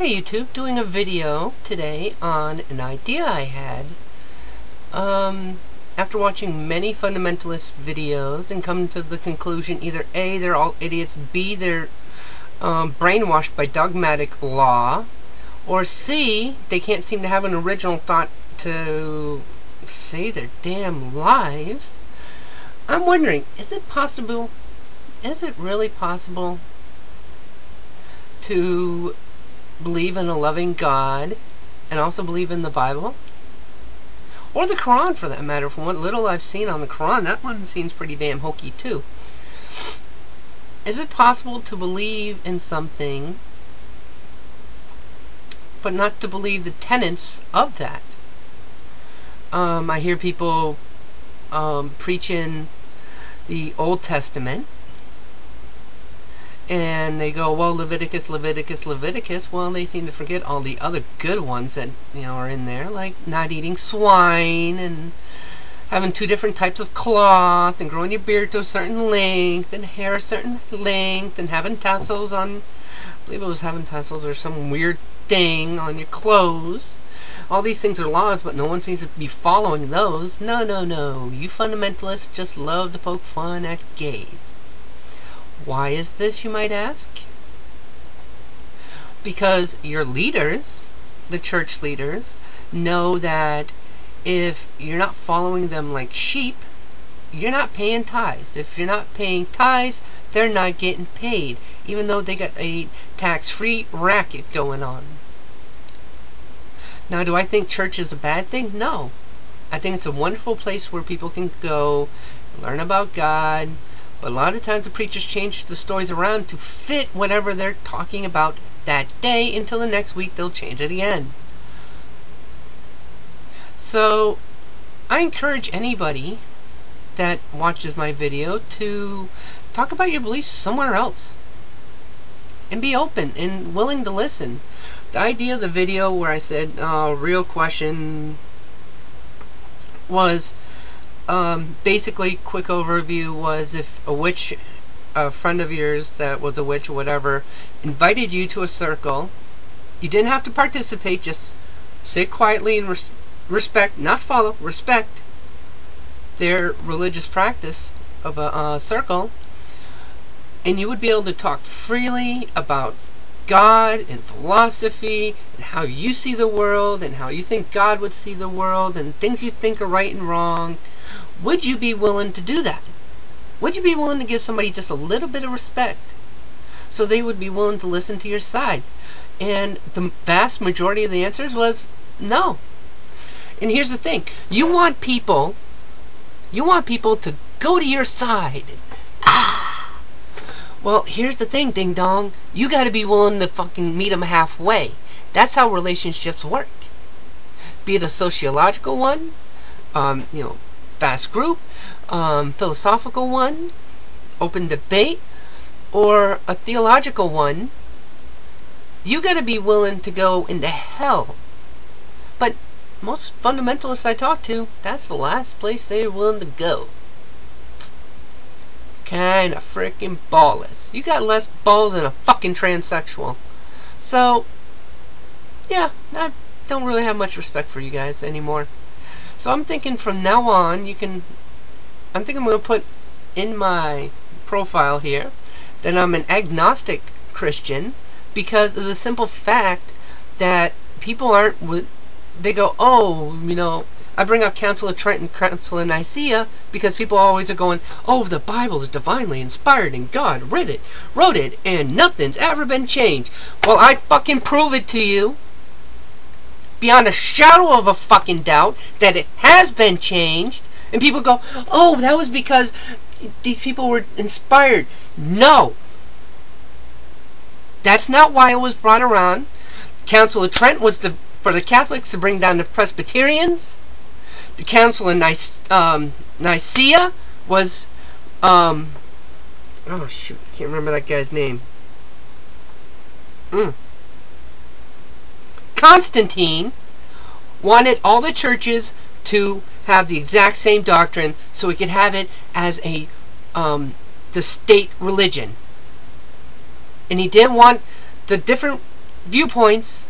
Hey YouTube, doing a video today on an idea I had after watching many fundamentalist videos and coming to the conclusion either A, they're all idiots, B, they're brainwashed by dogmatic law, or C, they can't seem to have an original thought to save their damn lives. I'm wondering, is it really possible to believe in a loving God and also believe in the Bible? Or the Quran, for that matter. From what little I've seen on the Quran, that one seems pretty damn hokey too. Is it possible to believe in something but not to believe the tenets of that? I hear people preaching the Old Testament, and they go, well, Leviticus, Leviticus, Leviticus. Well, they seem to forget all the other good ones that, are in there, like not eating swine, and having 2 different types of cloth, and growing your beard to a certain length, and hair a certain length, and having tassels on, I believe it was having tassels or some weird thing on your clothes. All these things are laws, but no one seems to be following those. No, no, no. You fundamentalists just love to poke fun at gays. Why is this, you might ask? Because your leaders, the church leaders, know that if you're not following them like sheep, you're not paying tithes. If you're not paying tithes, they're not getting paid, even though they got a tax-free racket going on. Now, do I think church is a bad thing? No. I think it's a wonderful place where people can go, learn about God, but a lot of times the preachers change the stories around to fit whatever they're talking about that day until the next week they'll change it again. So, I encourage anybody that watches my video to talk about your beliefs somewhere else. And be open and willing to listen. The idea of the video where I said, real question, was basically, quick overview was, if a witch, a friend of yours that was a witch or whatever, invited you to a circle, you didn't have to participate, just sit quietly and respect, not follow, respect their religious practice of a circle, and you would be able to talk freely about God and philosophy and how you see the world and how you think God would see the world and things you think are right and wrong. Would you be willing to do that? Would you be willing to give somebody just a little bit of respect so they would be willing to listen to your side? And the vast majority of the answers was no. And here's the thing. You want people to go to your side. Well, here's the thing, ding dong. You got to be willing to fucking meet them halfway. That's how relationships work. Be it a sociological one, vast group, philosophical one, open debate, or a theological one. You got to be willing to go into hell. But most fundamentalists I talk to, that's the last place they're willing to go. Kind of freaking ballless. You got less balls than a fucking transsexual. So, yeah, I don't really have much respect for you guys anymore. So I'm thinking from now on, I'm thinking I'm going to put in my profile here that I'm an agnostic Christian, because of the simple fact that people aren't, they go, oh, I bring up Council of Trent and Council of Nicaea because people always are going, oh, the Bible's divinely inspired and God wrote it, and nothing's ever been changed. Well, I fucking prove it to you beyond a shadow of a fucking doubt that it has been changed. And people go, oh, that was because these people were inspired. No. That's not why it was brought around. Council of Trent was for the Catholics to bring down the Presbyterians. The Council of Nicaea was, oh shoot, I can't remember that guy's name. Constantine wanted all the churches to have the exact same doctrine so we could have it as a the state religion. And he didn't want the different viewpoints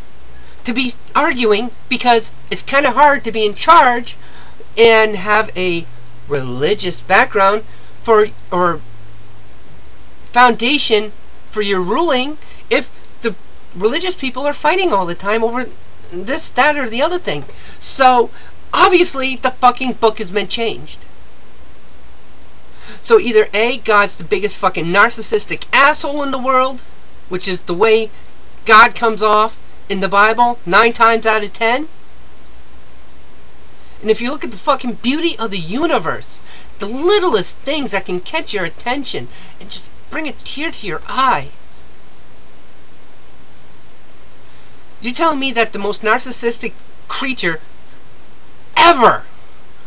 to be arguing, because it's kind of hard to be in charge and have a religious background for, or foundation for your ruling, if the religious people are fighting all the time over this, that, or the other thing. So obviously the fucking book has been changed. So either A, God's the biggest fucking narcissistic asshole in the world, which is the way God comes off in the Bible 9 times out of 10. And if you look at the fucking beauty of the universe, the littlest things that can catch your attention and just bring a tear to your eye. You're telling me that the most narcissistic creature ever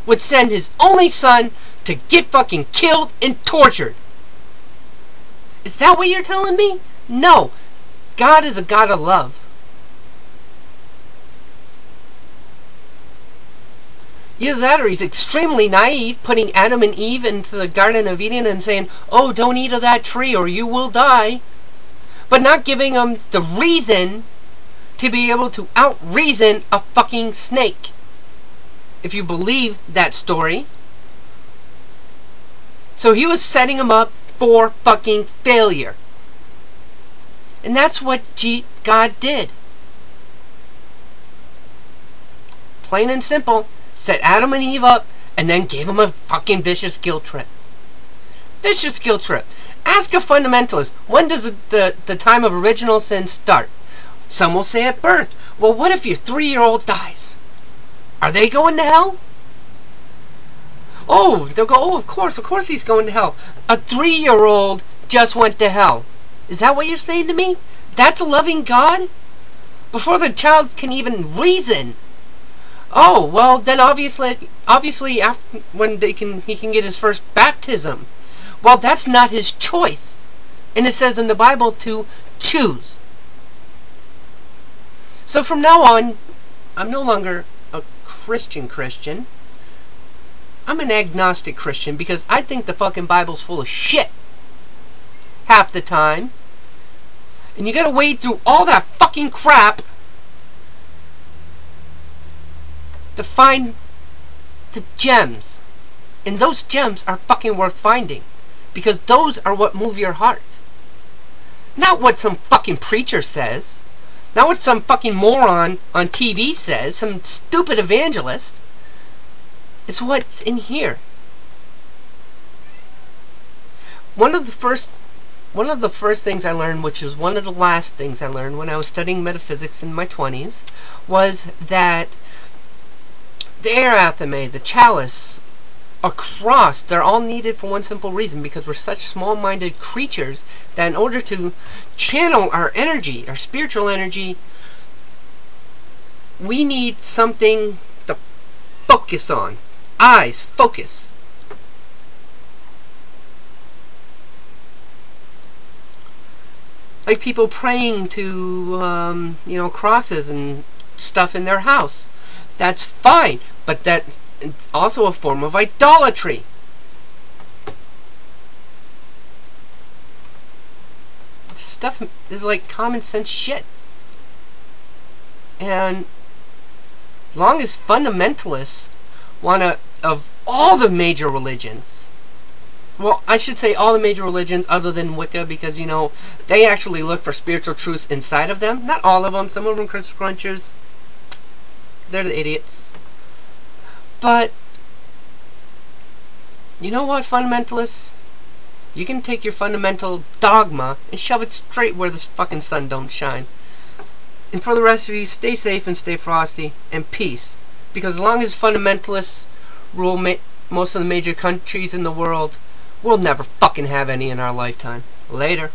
would send his only son to get fucking killed and tortured? Is that what you're telling me? No. God is a God of love. Either that, or he's extremely naive, putting Adam and Eve into the Garden of Eden and saying, oh, don't eat of that tree or you will die. But not giving them the reason to be able to out-reason a fucking snake. If you believe that story. So he was setting them up for fucking failure. And that's what God did. Plain and simple. Set Adam and Eve up, and then gave them a fucking vicious guilt trip. Vicious guilt trip. Ask a fundamentalist, when does the time of original sin start? Some will say at birth. Well, what if your 3-year-old dies? Are they going to hell? Oh, they'll go, oh, of course he's going to hell. A 3-year-old just went to hell. Is that what you're saying to me? That's a loving God? Before the child can even reason. Oh, well, then obviously after, when he can get his first baptism. Well, that's not his choice. And it says in the Bible to choose. So from now on, I'm no longer a Christian. I'm an agnostic Christian, because I think the fucking Bible's full of shit. Half the time. And you gotta wade through all that fucking crap to find the gems. And those gems are fucking worth finding, because those are what move your heart. Not what some fucking preacher says. Not what some fucking moron on TV says. Some stupid evangelist. It's what's in here. One of the first things I learned, which is one of the last things I learned when I was studying metaphysics in my 20s, was that the aratame, the chalice, a cross, they're all needed for one simple reason, because we're such small-minded creatures that in order to channel our energy, our spiritual energy, we need something to focus on. Eyes, focus. Like people praying to, crosses and stuff in their house. That's fine, but that's also a form of idolatry. This stuff is like common sense shit. And as long as fundamentalists want to, of all the major religions, well, I should say all the major religions other than Wicca, because, they actually look for spiritual truths inside of them. Not all of them. Some of them are scrunchers. They're the idiots. But, you know what, fundamentalists? You can take your fundamental dogma and shove it straight where the fucking sun don't shine. And for the rest of you, stay safe and stay frosty. And peace. Because as long as fundamentalists rule most of the major countries in the world, we'll never fucking have any in our lifetime. Later.